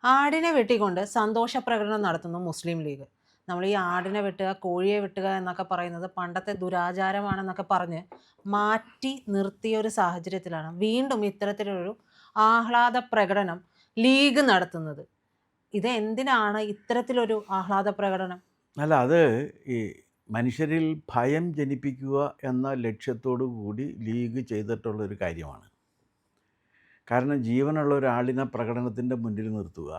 ആടിനെ വെട്ടിക്കൊണ്ട് സന്തോഷ പ്രകടനം നടത്തുന്നു മുസ്ലിം ലീഗ്. നമ്മൾ ഈ ആടിനെ വെട്ടുക, കോഴിയെ വെട്ടുക എന്നൊക്കെ പറയുന്നത് പണ്ടത്തെ ദുരാചാരമാണെന്നൊക്കെ പറഞ്ഞ് മാറ്റി നിർത്തിയ ഒരു സാഹചര്യത്തിലാണ് വീണ്ടും ഇത്തരത്തിലൊരു ആഹ്ലാദ പ്രകടനം ലീഗ് നടത്തുന്നത്. ഇത് എന്തിനാണ് ഇത്തരത്തിലൊരു ആഹ്ലാദ പ്രകടനം? അല്ല, അത് ഈ മനുഷ്യരിൽ ഭയം ജനിപ്പിക്കുക എന്ന ലക്ഷ്യത്തോടു കൂടി ലീഗ് ചെയ്തിട്ടുള്ളൊരു കാര്യമാണ്. കാരണം ജീവനുള്ള ഒരാളിനെ പ്രകടനത്തിൻ്റെ മുന്നിൽ നിർത്തുക,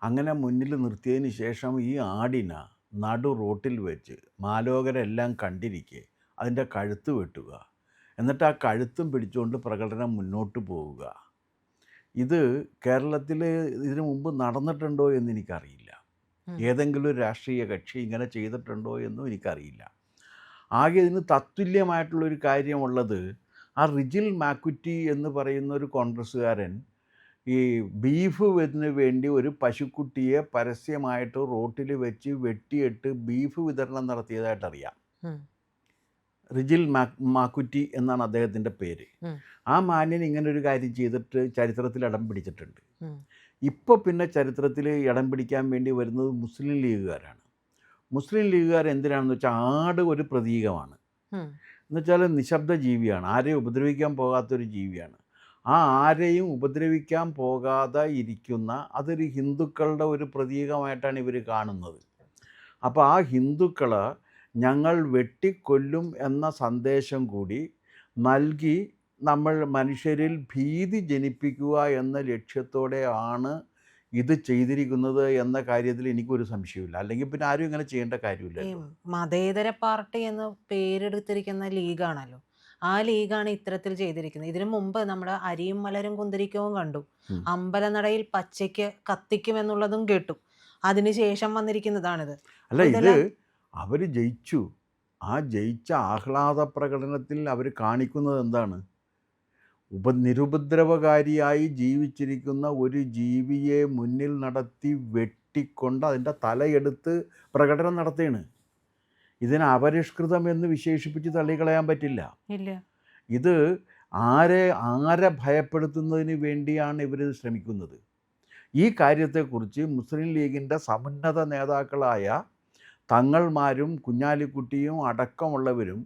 അങ്ങനെ മുന്നിൽ നിർത്തിയതിന് ശേഷം ഈ ആടിനെ നടു റോട്ടിൽ വെച്ച് മാലോകരെല്ലാം കണ്ടിരിക്കെ അതിൻ്റെ കഴുത്ത് വെട്ടുക, എന്നിട്ട് ആ കഴുത്തും പിടിച്ചുകൊണ്ട് പ്രകടനം മുന്നോട്ട് പോവുക. ഇത് കേരളത്തിൽ ഇതിനു മുമ്പ് നടന്നിട്ടുണ്ടോ എന്നെനിക്കറിയില്ല. ഏതെങ്കിലും ഒരു രാഷ്ട്രീയ കക്ഷി ഇങ്ങനെ ചെയ്തിട്ടുണ്ടോ എന്നും എനിക്കറിയില്ല. ആകെ ഇതിന് തത്തുല്യമായിട്ടുള്ളൊരു കാര്യമുള്ളത്, ആ റിജിൽ മാക്കുറ്റി എന്ന് പറയുന്ന ഒരു കോൺഗ്രസ്സുകാരൻ ഈ ബീഫ് വേണ്ടി ഒരു പശുക്കുട്ടിയെ പരസ്യമായിട്ട് റോട്ടിൽ വെച്ച് വെട്ടിയിട്ട് ബീഫ് വിതരണം നടത്തിയതായിട്ടറിയാം. റിജിൽ മാക്കുറ്റി എന്നാണ് അദ്ദേഹത്തിൻ്റെ പേര്. ആ മാന്യൻ ഇങ്ങനെ ഒരു കാര്യം ചെയ്തിട്ട് ചരിത്രത്തിൽ ഇടം പിടിച്ചിട്ടുണ്ട്. ഇപ്പോൾ പിന്നെ ചരിത്രത്തിൽ ഇടം പിടിക്കാൻ വേണ്ടി വരുന്നത് മുസ്ലിം ലീഗുകാരാണ്. മുസ്ലിം ലീഗുകാർ എന്തിനാണെന്ന് വെച്ചാൽ ആട് ഒരു പ്രതീകമാണ്. എന്നുവെച്ചാൽ നിശബ്ദ ജീവിയാണ്, ആരെയും ഉപദ്രവിക്കാൻ പോകാത്തൊരു ജീവിയാണ്. ആ ആരെയും ഉപദ്രവിക്കാൻ പോകാതെ ഇരിക്കുന്ന അതൊരു ഹിന്ദുക്കളുടെ ഒരു പ്രതീകമായിട്ടാണ് ഇവർ കാണുന്നത്. അപ്പോൾ ആ ഹിന്ദുക്കളെ ഞങ്ങൾ വെട്ടിക്കൊല്ലും എന്ന സന്ദേശം കൂടി നൽകി നമ്മൾ മനുഷ്യരിൽ ഭീതി ജനിപ്പിക്കുക എന്ന ലക്ഷ്യത്തോടെ ആണ് ഇത് ചെയ്തിരിക്കുന്നത് എന്ന കാര്യത്തിൽ എനിക്കൊരു സംശയമില്ല. അല്ലെങ്കിൽ പിന്നെ ആരും ഇങ്ങനെ ചെയ്യേണ്ട കാര്യമില്ല. മതേതര പാർട്ടി എന്ന് പേരെടുത്തിരിക്കുന്ന ലീഗാണല്ലോ, ആ ലീഗാണ് ഇത്തരത്തിൽ ചെയ്തിരിക്കുന്നത്. ഇതിനു മുമ്പ് നമ്മുടെ അരിയും മലരും കുന്തിരിക്കവും കണ്ടു, അമ്പലനടയിൽ പച്ചയ്ക്ക് കത്തിക്കുമെന്നുള്ളതും കേട്ടു. അതിനുശേഷം വന്നിരിക്കുന്നതാണിത്. അല്ല, ഇത് അവർ ജയിച്ചു. ആ ജയിച്ച ആഹ്ലാദ പ്രകടനത്തിൽ അവർ കാണിക്കുന്നത് എന്താണ്? നിരുപദ്രവകാരിയായി ജീവിച്ചിരിക്കുന്ന ഒരു ജീവിയെ മുന്നിൽ നടത്തി വെട്ടിക്കൊണ്ട് അതിൻ്റെ തലയെടുത്ത് പ്രകടനം നടത്തുകയാണ്. ഇതിനെ അപരിഷ്കൃതം എന്ന് വിശേഷിപ്പിച്ച് തള്ളിക്കളയാൻ പറ്റില്ല. ഇത് ആരെ ഭയപ്പെടുത്തുന്നതിന് വേണ്ടിയാണ് ഇവർ ശ്രമിക്കുന്നത്. ഈ കാര്യത്തെക്കുറിച്ച് മുസ്ലിം ലീഗിൻ്റെ സമുന്നത നേതാക്കളായ തങ്ങൾമാരും കുഞ്ഞാലിക്കുട്ടിയും അടക്കമുള്ളവരും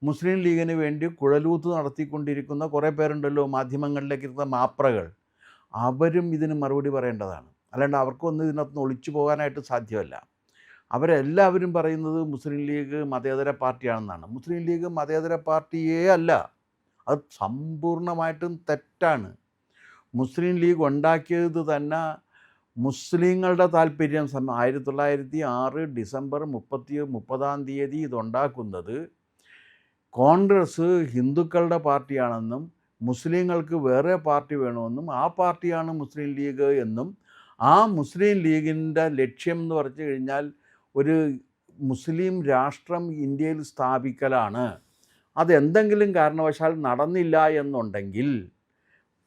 മുസ്ലിം ലീഗിന് വേണ്ടി കുഴലൂത്ത് നടത്തിക്കൊണ്ടിരിക്കുന്ന കുറേ പേരുണ്ടല്ലോ, മാധ്യമങ്ങളിലേക്ക് ഇരുന്ന മാപ്രകൾ. അവരും ഇതിന് മറുപടി പറയേണ്ടതാണ്. അല്ലാണ്ട് അവർക്കൊന്നും ഇതിനകത്ത് ഒളിച്ചു പോകാനായിട്ട് സാധ്യമല്ല. അവരെല്ലാവരും പറയുന്നത് മുസ്ലിം ലീഗ് മതേതര പാർട്ടിയാണെന്നാണ്. മുസ്ലിം ലീഗ് മതേതര പാർട്ടിയേ അല്ല, അത് സമ്പൂർണ്ണമായിട്ടും തെറ്റാണ്. മുസ്ലിം ലീഗ് ഉണ്ടാക്കിയത് തന്നെ മുസ്ലിങ്ങളുടെ താല്പര്യം 1906 ഡിസംബർ 30 ഇതുണ്ടാക്കുന്നത് കോൺഗ്രസ് ഹിന്ദുക്കളുടെ പാർട്ടിയാണെന്നും മുസ്ലിങ്ങൾക്ക് വേറെ പാർട്ടി വേണമെന്നും ആ പാർട്ടിയാണ് മുസ്ലിം ലീഗ് എന്നും ആ മുസ്ലിം ലീഗിൻ്റെ ലക്ഷ്യം എന്ന് പറഞ്ഞു കഴിഞ്ഞാൽ ഒരു മുസ്ലിം രാഷ്ട്രം ഇന്ത്യയിൽ സ്ഥാപിക്കലാണ്. അതെന്തെങ്കിലും കാരണവശാൽ നടന്നില്ല എന്നുണ്ടെങ്കിൽ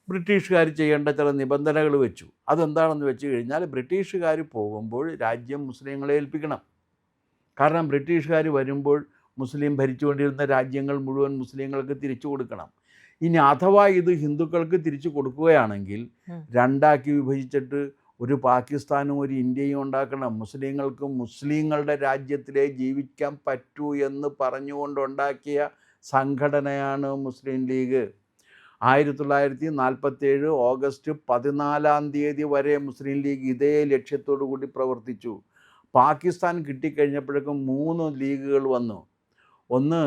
ബ്രിട്ടീഷുകാർ ചെയ്യേണ്ട ചില നിബന്ധനകൾ വെച്ചു. അതെന്താണെന്ന് വെച്ച് കഴിഞ്ഞാൽ ബ്രിട്ടീഷുകാർ പോകുമ്പോൾ രാജ്യം മുസ്ലിങ്ങളെ ഏൽപ്പിക്കണം. കാരണം ബ്രിട്ടീഷുകാർ വരുമ്പോൾ മുസ്ലിം ഭരിച്ചുകൊണ്ടിരുന്ന രാജ്യങ്ങൾ മുഴുവൻ മുസ്ലിങ്ങൾക്ക് തിരിച്ചു കൊടുക്കണം. ഇനി അഥവാ ഇത് ഹിന്ദുക്കൾക്ക് തിരിച്ചു കൊടുക്കുകയാണെങ്കിൽ രണ്ടാക്കി വിഭജിച്ചിട്ട് ഒരു പാകിസ്ഥാനും ഒരു ഇന്ത്യയും ഉണ്ടാക്കണം. മുസ്ലിങ്ങൾക്ക് മുസ്ലിങ്ങളുടെ രാജ്യത്തിലേ ജീവിക്കാൻ പറ്റൂ എന്ന് പറഞ്ഞുകൊണ്ടുണ്ടാക്കിയ സംഘടനയാണ് മുസ്ലിം ലീഗ്. 1947 ഓഗസ്റ്റ് 14 വരെ മുസ്ലിം ലീഗ് ഇതേ ലക്ഷ്യത്തോടു കൂടി പ്രവർത്തിച്ചു. പാകിസ്ഥാൻ കിട്ടിക്കഴിഞ്ഞപ്പോഴേക്കും 3 ലീഗുകൾ വന്നു. ഒന്ന്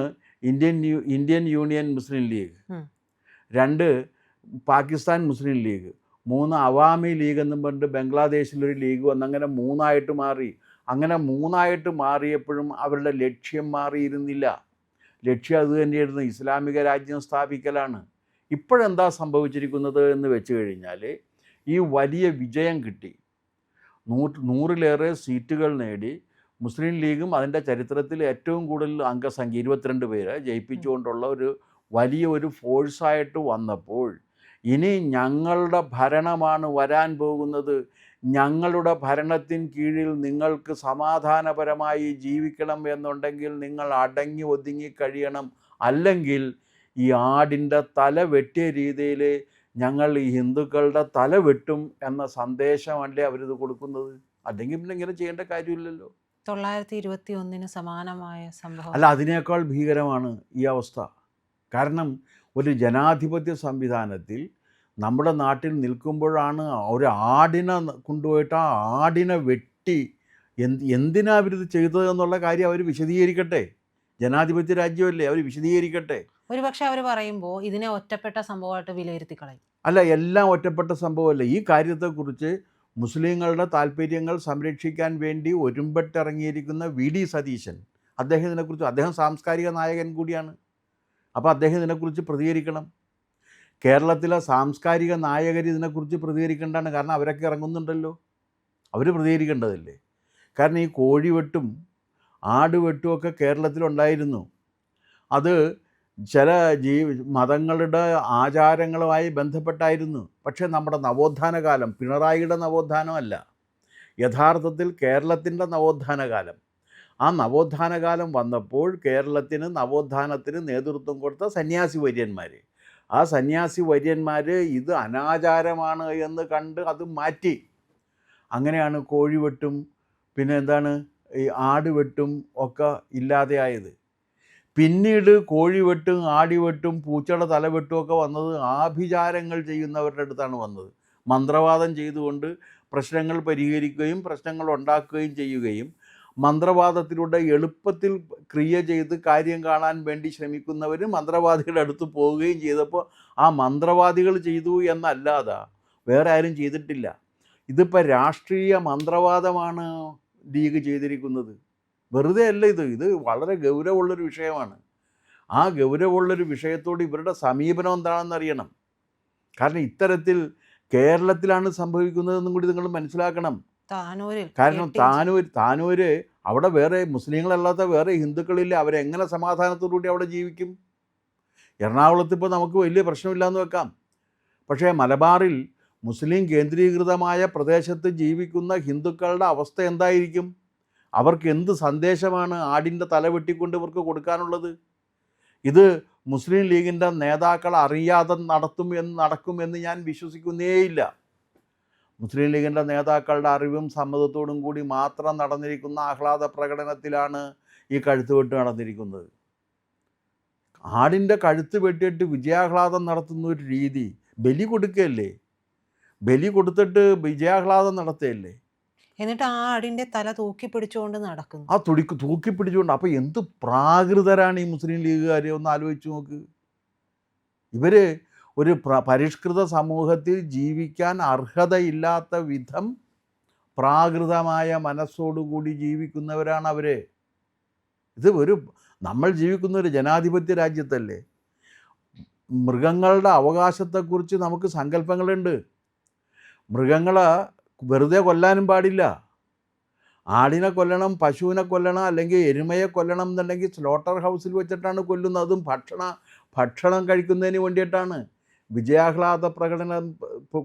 ഇന്ത്യൻ യൂണിയൻ മുസ്ലിം ലീഗ്, 2 പാകിസ്ഥാൻ മുസ്ലിം ലീഗ്, 3 അവാമി ലീഗ് എന്നും പറഞ്ഞിട്ട് ബംഗ്ലാദേശിലൊരു ലീഗ് വന്ന് അങ്ങനെ 3ആയിട്ട് മാറി. അങ്ങനെ 3ആയിട്ട് മാറിയപ്പോഴും അവരുടെ ലക്ഷ്യം മാറിയിരുന്നില്ല. ലക്ഷ്യം അത് തന്നെയായിരുന്നു, ഇസ്ലാമിക രാജ്യം സ്ഥാപിക്കലാണ്. ഇപ്പോഴെന്താ സംഭവിച്ചിരിക്കുന്നത് എന്ന് വെച്ച് കഴിഞ്ഞാൽ ഈ വലിയ വിജയം കിട്ടി, 100-ലേറെ സീറ്റുകൾ നേടി മുസ്ലിം ലീഗും അതിൻ്റെ ചരിത്രത്തിൽ ഏറ്റവും കൂടുതൽ അംഗസംഖ്യ 22 പേരെ ജയിപ്പിച്ചുകൊണ്ടുള്ള ഒരു വലിയ ഫോഴ്സായിട്ട് വന്നപ്പോൾ ഇനി ഞങ്ങളുടെ ഭരണമാണ് വരാൻ പോകുന്നത്, ഞങ്ങളുടെ ഭരണത്തിന് കീഴിൽ നിങ്ങൾക്ക് സമാധാനപരമായി ജീവിക്കണം എന്നുണ്ടെങ്കിൽ നിങ്ങൾ അടങ്ങി ഒതുങ്ങി കഴിയണം, അല്ലെങ്കിൽ ഈ ആടിൻ്റെ തല വെട്ടിയ രീതിയിൽ ഞങ്ങൾ ഈ ഹിന്ദുക്കളുടെ തല വെട്ടും എന്ന സന്ദേശമല്ലേ അവരിത് കൊടുക്കുന്നത്? അല്ലെങ്കിൽ പിന്നെ ഇങ്ങനെ ചെയ്യേണ്ട കാര്യമില്ലല്ലോ. 921 സമാനമായ സംഭവം. അല്ല, അതിനേക്കാൾ ഭീകരമാണ് ഈ അവസ്ഥ. കാരണം ഒരു ജനാധിപത്യ സംവിധാനത്തിൽ നമ്മുടെ നാട്ടിൽ നിൽക്കുമ്പോഴാണ് ഒരു ആടിനെ കൊണ്ടുപോയിട്ട് ആ ആടിനെ വെട്ടി എന്തിനാ അവരിത് ചെയ്തതെന്നുള്ള കാര്യം അവർ വിശദീകരിക്കട്ടെ. ജനാധിപത്യ രാജ്യമല്ലേ, അവർ വിശദീകരിക്കട്ടെ. ഒരുപക്ഷെ അവർ പറയുമ്പോൾ ഇതിനെ ഒറ്റപ്പെട്ട സംഭവമായിട്ട് വിലയിരുത്തി കളയും. അല്ല, എല്ലാം ഒറ്റപ്പെട്ട സംഭവമല്ല. ഈ കാര്യത്തെക്കുറിച്ച് മുസ്ലിങ്ങളുടെ താല്പര്യങ്ങൾ സംരക്ഷിക്കാൻ വേണ്ടി ഒരുമ്പെട്ടിറങ്ങിയിരിക്കുന്ന വി.ഡി. സതീശൻ, അദ്ദേഹം സാംസ്കാരിക നായകൻ കൂടിയാണ്. അപ്പോൾ അദ്ദേഹം ഇതിനെക്കുറിച്ച് പ്രതികരിക്കണം. കേരളത്തിലെ സാംസ്കാരിക നായകർ ഇതിനെക്കുറിച്ച് പ്രതികരിക്കേണ്ടതാണ്. കാരണം അവരൊക്കെ ഇറങ്ങുന്നുണ്ടല്ലോ, അവർ പ്രതികരിക്കേണ്ടതല്ലേ. കാരണം ഈ കോഴിവെട്ടും ആടുവെട്ടുമൊക്കെ കേരളത്തിലുണ്ടായിരുന്നു. അത് ചില മതങ്ങളുടെ ആചാരങ്ങളുമായി ബന്ധപ്പെട്ടായിരുന്നു. പക്ഷേ നമ്മുടെ നവോത്ഥാന കാലം പിണറായിയുടെ നവോത്ഥാനമല്ല, യഥാർത്ഥത്തിൽ കേരളത്തിൻ്റെ നവോത്ഥാന കാലം. ആ നവോത്ഥാന കാലം വന്നപ്പോൾ കേരളത്തിന് നവോത്ഥാനത്തിന് നേതൃത്വം കൊടുത്ത സന്യാസി വര്യന്മാർ, ആ സന്യാസി വര്യന്മാർ ഇത് അനാചാരമാണ് എന്ന് കണ്ട് അത് മാറ്റി. അങ്ങനെയാണ് കോഴിവെട്ടും പിന്നെ എന്താണ് ഈ ആടുവെട്ടും ഒക്കെ ഇല്ലാതെയായത്. പിന്നീട് കോഴിവെട്ടും ആടിവെട്ടും പൂച്ചയുടെ തലവെട്ടും ഒക്കെ വന്നത് ആഭിചാരങ്ങൾ ചെയ്യുന്നവരുടെ അടുത്താണ് വന്നത്. മന്ത്രവാദം ചെയ്തുകൊണ്ട് പ്രശ്നങ്ങൾ പരിഹരിക്കുകയും പ്രശ്നങ്ങൾ ഉണ്ടാക്കുകയും ചെയ്യുകയും മന്ത്രവാദത്തിലൂടെ എളുപ്പത്തിൽ ക്രിയ ചെയ്ത് കാര്യം കാണാൻ വേണ്ടി ശ്രമിക്കുന്നവർ മന്ത്രവാദികളുടെ അടുത്ത് പോവുകയും ചെയ്തപ്പോൾ ആ മന്ത്രവാദികൾ ചെയ്തു എന്നല്ലാതെ വേറെ ആരും ചെയ്തിട്ടില്ല. ഇതിപ്പോൾ രാഷ്ട്രീയ മന്ത്രവാദമാണ് ലീഗ് ചെയ്തിരിക്കുന്നത്. വെറുതെ അല്ല ഇത് വളരെ ഗൗരവമുള്ളൊരു വിഷയമാണ്. ആ ഗൗരവമുള്ളൊരു വിഷയത്തോട് ഇവരുടെ സമീപനം എന്താണെന്ന് അറിയണം. കാരണം ഇത്തരത്തിൽ കേരളത്തിലാണ് സംഭവിക്കുന്നതെന്നും കൂടി നിങ്ങൾ മനസ്സിലാക്കണം. കാരണം താനൂര് അവിടെ വേറെ മുസ്ലിങ്ങളല്ലാത്ത വേറെ ഹിന്ദുക്കളില്ല. അവരെങ്ങനെ സമാധാനത്തോടുകൂടി അവിടെ ജീവിക്കും? എറണാകുളത്ത് ഇപ്പോൾ നമുക്ക് വലിയ പ്രശ്നമില്ലാന്ന് വെക്കാം. പക്ഷേ മലബാറിൽ മുസ്ലിം കേന്ദ്രീകൃതമായ പ്രദേശത്ത് ജീവിക്കുന്ന ഹിന്ദുക്കളുടെ അവസ്ഥ എന്തായിരിക്കും? അവർക്ക് എന്ത് സന്ദേശമാണ് ആടിൻ്റെ തല വെട്ടിക്കൊണ്ട് ഇവർക്ക് കൊടുക്കാനുള്ളത്? ഇത് മുസ്ലിം ലീഗിൻ്റെ നേതാക്കൾ അറിയാതെ നടക്കുമെന്ന് ഞാൻ വിശ്വസിക്കുന്നേയില്ല. മുസ്ലിം ലീഗിൻ്റെ നേതാക്കളുടെ അറിവും സമ്മതത്തോടും കൂടി മാത്രം നടന്നിരിക്കുന്ന ആഹ്ലാദ പ്രകടനത്തിലാണ് ഈ കഴുത്തുവെട്ട് നടന്നിരിക്കുന്നത്. ആടിൻ്റെ കഴുത്ത് വെട്ടിയിട്ട് വിജയാഹ്ലാദം നടത്തുന്ന ഒരു രീതി, ബലി കൊടുക്കുകയല്ലേ, ബലി കൊടുത്തിട്ട് വിജയാഹ്ലാദം നടത്തുകയല്ലേ. എന്നിട്ട് ആ ആടിൻ്റെ തല തൂക്കി പിടിച്ചുകൊണ്ട് നടക്കുന്നു. ആ തൂക്കി പിടിച്ചുകൊണ്ട്. അപ്പോൾ എന്ത് പ്രാകൃതരാണ് ഈ മുസ്ലിം ലീഗുകാർ, ഒന്ന് ആലോചിച്ച് നോക്ക്. ഇവർ ഒരു പരിഷ്കൃത സമൂഹത്തിൽ ജീവിക്കാൻ അർഹതയില്ലാത്ത വിധം പ്രാകൃതമായ മനസ്സോടുകൂടി ജീവിക്കുന്നവരാണ് അവർ. ഇത് നമ്മൾ ജീവിക്കുന്ന ഒരു ജനാധിപത്യ രാജ്യത്തല്ലേ. മൃഗങ്ങളുടെ അവകാശത്തെക്കുറിച്ച് നമുക്ക് സങ്കല്പങ്ങളുണ്ട്. മൃഗങ്ങളെ വെറുതെ കൊല്ലാനും പാടില്ല. ആടിനെ കൊല്ലണം, പശുവിനെ കൊല്ലണം, അല്ലെങ്കിൽ എരുമയെ കൊല്ലണം എന്നുണ്ടെങ്കിൽ സ്ലോട്ടർ ഹൗസിൽ വെച്ചിട്ടാണ് കൊല്ലുന്നത്. അതും ഭക്ഷണം കഴിക്കുന്നതിന് വേണ്ടിയിട്ടാണ്. വിജയാഹ്ലാദ പ്രകടനം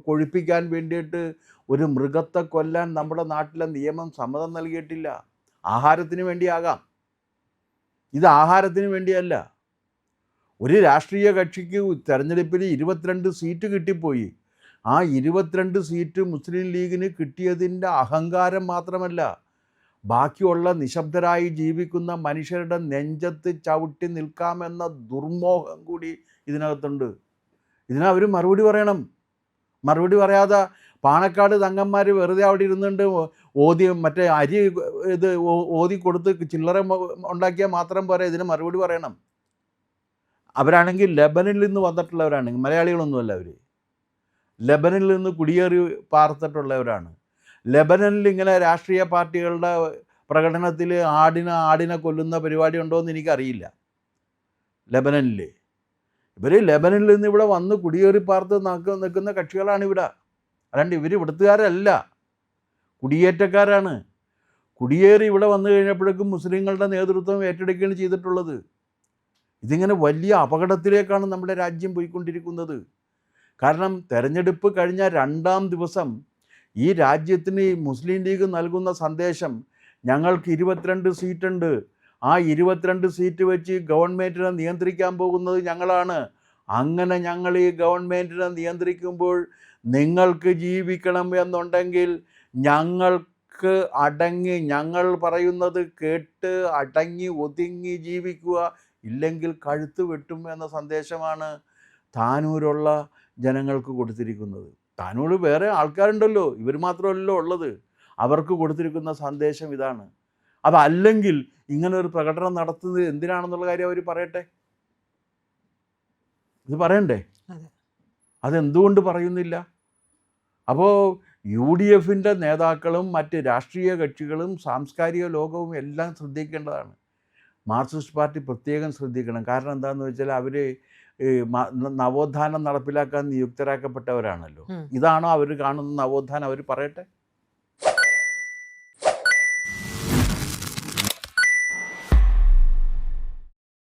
കൊഴിപ്പിക്കാൻ വേണ്ടിയിട്ട് ഒരു മൃഗത്തെ കൊല്ലാൻ നമ്മുടെ നാട്ടിലെ നിയമം സമ്മതം നൽകിയിട്ടില്ല. ആഹാരത്തിന് വേണ്ടിയാകാം, ഇത് ആഹാരത്തിന് വേണ്ടിയല്ല. ഒരു രാഷ്ട്രീയ കക്ഷിക്ക് തെരഞ്ഞെടുപ്പിൽ 22 സീറ്റ് കിട്ടിപ്പോയി. ആ 22 സീറ്റ് മുസ്ലിം ലീഗിന് കിട്ടിയതിൻ്റെ അഹങ്കാരം മാത്രമല്ല, ബാക്കിയുള്ള നിശബ്ദരായി ജീവിക്കുന്ന മനുഷ്യരുടെ നെഞ്ചത്ത് ചവിട്ടി നിൽക്കാമെന്ന ദുർമോഹം കൂടി ഇതിനകത്തുണ്ട്. ഇതിനവർ മറുപടി പറയണം. മറുപടി പറയാതെ പാണക്കാട് തങ്ങന്മാർ വെറുതെ അവിടെ ഇരുന്നുകൊണ്ട് മറ്റേ അരി ഓതി കൊടുത്ത് ചില്ലറ ഉണ്ടാക്കിയാൽ മാത്രം പോരാ, ഇതിന് മറുപടി പറയണം. അവരാണെങ്കിൽ ലെബനിൽ നിന്ന് വന്നിട്ടുള്ളവരാണെങ്കിൽ, മലയാളികളൊന്നുമല്ല അവർ, ലെബനിൽ നിന്ന് കുടിയേറി പാർത്തിട്ടുള്ളവരാണ്. ലെബനനിൽ ഇങ്ങനെ രാഷ്ട്രീയ പാർട്ടികളുടെ പ്രകടനത്തിൽ ആടിനെ കൊല്ലുന്ന പരിപാടി ഉണ്ടോ എന്ന് എനിക്കറിയില്ല. ലെബനനിൽ ഇവർ ലെബനിൽ നിന്ന് ഇവിടെ വന്ന് കുടിയേറി പാർത്ത് നിൽക്കുന്ന കക്ഷികളാണ് ഇവിടെ. അല്ലാണ്ട് ഇവർ ഇവിടുത്തുകാരല്ല, കുടിയേറ്റക്കാരാണ്. കുടിയേറി ഇവിടെ വന്നു കഴിഞ്ഞപ്പോഴേക്കും മുസ്ലിങ്ങളുടെ നേതൃത്വം ഏറ്റെടുക്കുകയാണ് ചെയ്തിട്ടുള്ളത്. ഇതിങ്ങനെ വലിയ അപകടത്തിലേക്കാണ് നമ്മുടെ രാജ്യം പോയിക്കൊണ്ടിരിക്കുന്നത്. കാരണം തെരഞ്ഞെടുപ്പ് കഴിഞ്ഞ 2-ാം ദിവസം ഈ രാജ്യത്തിന് മുസ്ലിം ലീഗ് നൽകുന്ന സന്ദേശം, ഞങ്ങൾക്ക് 22 സീറ്റുണ്ട്, ആ 22 സീറ്റ് വെച്ച് ഗവൺമെൻറ്റിനെ നിയന്ത്രിക്കാൻ പോകുന്നത് ഞങ്ങളാണ്, അങ്ങനെ ഞങ്ങൾ ഈ ഗവൺമെൻറ്റിനെ നിയന്ത്രിക്കുമ്പോൾ നിങ്ങൾക്ക് ജീവിക്കണം എന്നുണ്ടെങ്കിൽ ഞങ്ങൾക്ക് അടങ്ങി, ഞങ്ങൾ പറയുന്നത് കേട്ട് അടങ്ങി ഒതുങ്ങി ജീവിക്കുക, ഇല്ലെങ്കിൽ കഴുത്ത് വെട്ടും എന്ന സന്ദേശമാണ് താനൂരുള്ള ജനങ്ങൾക്ക് കൊടുത്തിരിക്കുന്നത്. താനൂർ വേറെ ആൾക്കാരുണ്ടല്ലോ, ഇവർ മാത്രമല്ലല്ലോ ഉള്ളത്. അവർക്ക് കൊടുത്തിരിക്കുന്ന സന്ദേശം ഇതാണ്. അതല്ലെങ്കിൽ ഇങ്ങനെ ഒരു പ്രകടനം നടത്തുന്നത് എന്തിനാണെന്നുള്ള കാര്യം അവർ പറയട്ടെ. ഇത് പറയണ്ടേ? അതെ. അതെന്തുകൊണ്ട് പറയുന്നില്ല? അപ്പോൾ UDF നേതാക്കളും മറ്റ് രാഷ്ട്രീയ കക്ഷികളും സാംസ്കാരിക ലോകവും എല്ലാം ശ്രദ്ധിക്കേണ്ടതാണ്. മാർക്സിസ്റ്റ് പാർട്ടി പ്രത്യേകം ശ്രദ്ധിക്കണം. കാരണം എന്താണെന്ന് വെച്ചാൽ അവർ നവോത്ഥാനം നടപ്പിലാക്കാൻ നിയുക്തരാക്കപ്പെട്ടവരാണല്ലോ. ഉം. ഇതാണോ അവർ കാണുന്ന നവോത്ഥാനം? അവർ പറയട്ടെ.